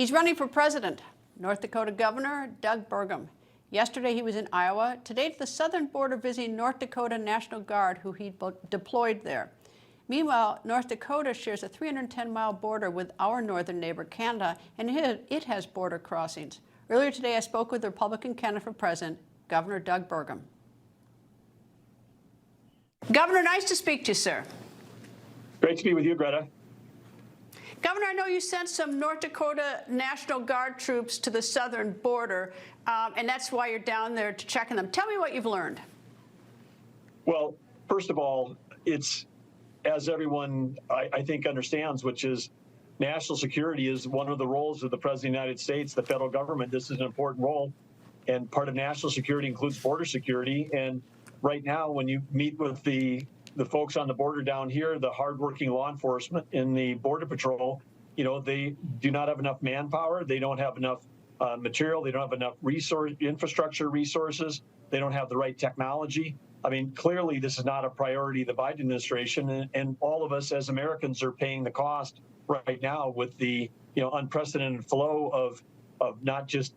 He's running for president. North Dakota Governor Doug Burgum. Yesterday he was in Iowa. Today at the southern border visiting North Dakota National Guard, who he deployed there. Meanwhile, North Dakota shares a 310-mile border with our northern neighbor, Canada, and it has border crossings. Earlier today, I spoke with the Republican candidate for president, Governor Doug Burgum. Governor, nice to speak to you, sir. Great to be with you, Greta. Governor, I know you sent some North Dakota National Guard troops to the southern border, and that's why you're down there to check on them. Tell me what you've learned. Well, first of all, it's, as everyone, I think, understands, which is national security is one of the roles of the President of the United States, the federal government. This is an important role, and part of national security includes border security. And right now, when you meet with the folks on the border down here, the hardworking law enforcement in the Border Patrol, you know, they do not have enough manpower. They don't have enough material. They don't have enough infrastructure resources. They don't have the right technology. I mean, clearly, this is not a priority of the Biden administration, and all of us as Americans are paying the cost right now with the unprecedented flow of not just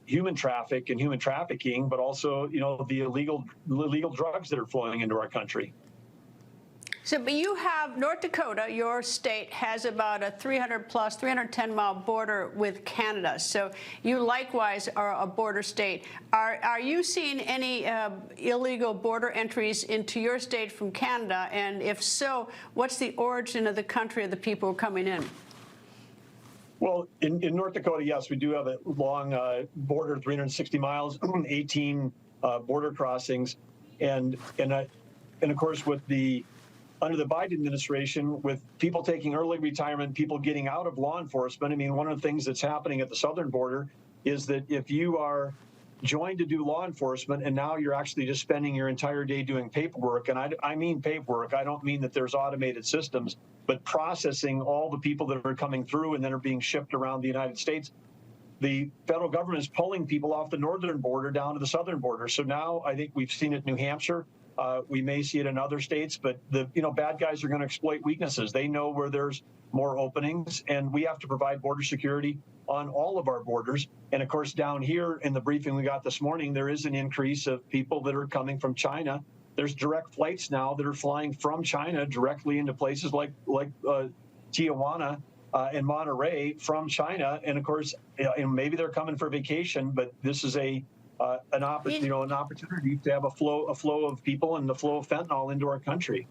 human traffic and human trafficking, but also the illegal drugs that are flowing into our country. So, but you have North Dakota, your state, has about a 310-mile border with Canada. So you likewise are a border state. Are you seeing any illegal border entries into your state from Canada? And if so, what's the origin of the country of the people coming in? Well, in North Dakota, yes, we do have a long border, 360 miles, 18 border crossings, and of course with under the Biden administration, with people taking early retirement, people getting out of law enforcement, I mean, one of the things that's happening at the southern border is that if you are joined to do law enforcement and now you're actually just spending your entire day doing paperwork, and I mean paperwork, I don't mean that there's automated systems, but processing all the people that are coming through and then are being shipped around the United States, the federal government is pulling people off the northern border down to the southern border. So now I think we've seen it in New Hampshire. We may see it in other states, but the bad guys are going to exploit weaknesses. They know where there's more openings, and we have to provide border security on all of our borders. And of course, down here in the briefing we got this morning, there is an increase of people that are coming from China. There's direct flights now that are flying from China directly into places like Tijuana and Monterey from China. And of course, maybe they're coming for vacation, but this is an opportunity to have a flow of people and the flow of fentanyl into our country.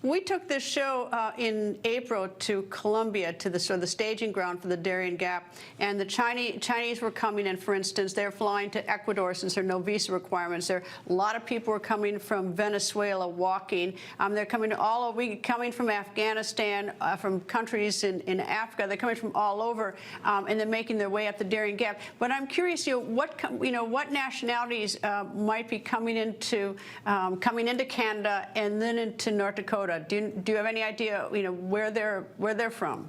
We took this show in April to Colombia, to the staging ground for the Darien Gap, and the Chinese were coming in. For instance, they're flying to Ecuador since there are no visa requirements. There a lot of people were coming from Venezuela walking. They're coming coming from Afghanistan, from countries in Africa. They're coming from all over, and they're making their way up the Darien Gap. But I'm curious, what nationalities might be coming into Canada and then into North Dakota? Do you have any idea, where they're from?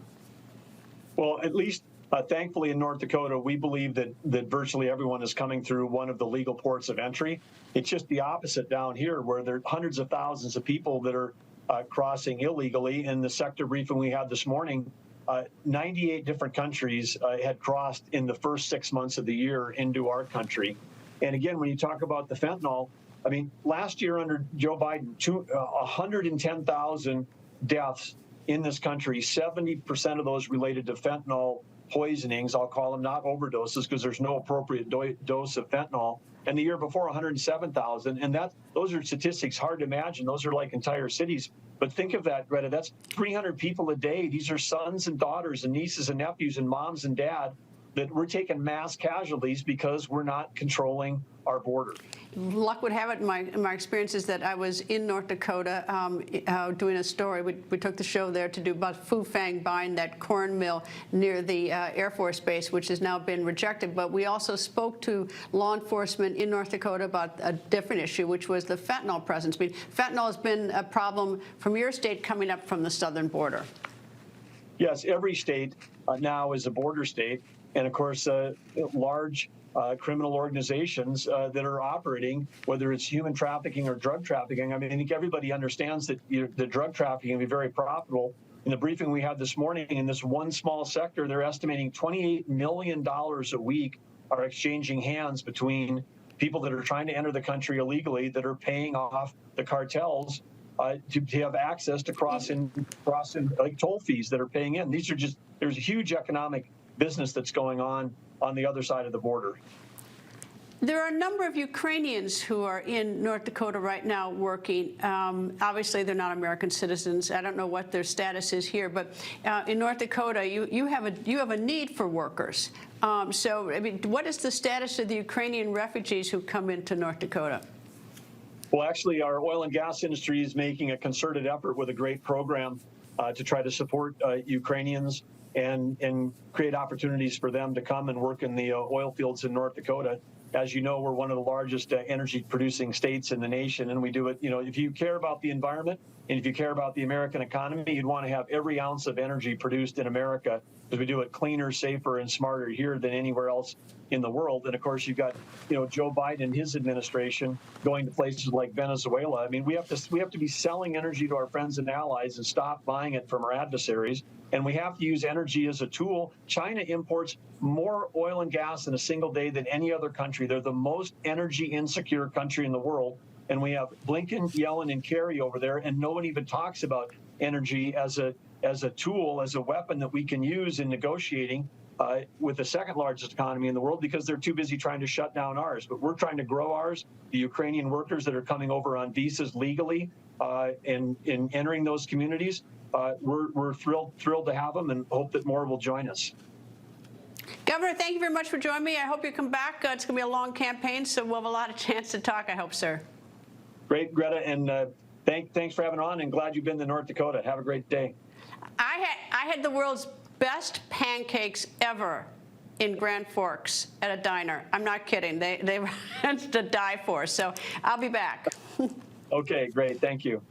Well, at least thankfully in North Dakota, we believe that virtually everyone is coming through one of the legal ports of entry. It's just the opposite down here, where there are hundreds of thousands of people that are crossing illegally. In the sector briefing we had this morning, 98 different countries had crossed in the first 6 months of the year into our country. And again, when you talk about the fentanyl, I mean, last year under Joe Biden, 110,000 deaths in this country, 70% of those related to fentanyl poisonings. I'll call them, not overdoses, because there's no appropriate dose of fentanyl. And the year before, 107,000. And those are statistics hard to imagine. Those are like entire cities. But think of that, Greta. That's 300 people a day. These are sons and daughters and nieces and nephews and moms and dad that we're taking mass casualties because we're not controlling our border. Luck would have it, in my experience, is that I was in North Dakota doing a story. We took the show there to do about Phu Fang buying that corn mill near the Air Force Base, which has now been rejected. But we also spoke to law enforcement in North Dakota about a different issue, which was the fentanyl presence. I mean, fentanyl has been a problem from your state coming up from the southern border. Yes, every state now is a border state. And of course, large criminal organizations that are operating, whether it's human trafficking or drug trafficking. I mean, I think everybody understands that the drug trafficking can be very profitable. in the briefing we had this morning, in this one small sector, they're estimating $28 million a week are exchanging hands between people that are trying to enter the country illegally, that are paying off the cartels to have access to cross in like toll fees that are paying in. These are just, there's a huge economic business that's going on the other side of the border. There are a number of Ukrainians who are in North Dakota right now working. Obviously, they're not American citizens. I don't know what their status is here, but in North Dakota, you have a need for workers. So, I mean, what is the status of the Ukrainian refugees who come into North Dakota? Well, actually, our oil and gas industry is making a concerted effort with a great program to try to support Ukrainians and create opportunities for them to come and work in the oil fields in North Dakota. As you know, we're one of the largest energy-producing states in the nation, and we do it, if you care about the environment and if you care about the American economy, you'd want to have every ounce of energy produced in America, because we do it cleaner, safer, and smarter here than anywhere else in the world. And of course, you've got, Joe Biden and his administration going to places like Venezuela. I mean, we have to be selling energy to our friends and allies and stop buying it from our adversaries. And we have to use energy as a tool. China imports more oil and gas in a single day than any other country. They're the most energy insecure country in the world. And we have Blinken, Yellen, and Kerry over there, and no one even talks about energy as a tool, as a weapon that we can use in negotiating with the second largest economy in the world, because they're too busy trying to shut down ours. But we're trying to grow ours. The Ukrainian workers that are coming over on visas legally and entering those communities, we're thrilled to have them and hope that more will join us. Governor, thank you very much for joining me. I hope you come back. It's going to be a long campaign, so we'll have a lot of chance to talk, I hope, sir. Great, Greta, and thanks for having on, and glad you've been to North Dakota. Have a great day. I had the world's best pancakes ever in Grand Forks at a diner. I'm not kidding. They were to die for, so I'll be back. Okay, great. Thank you.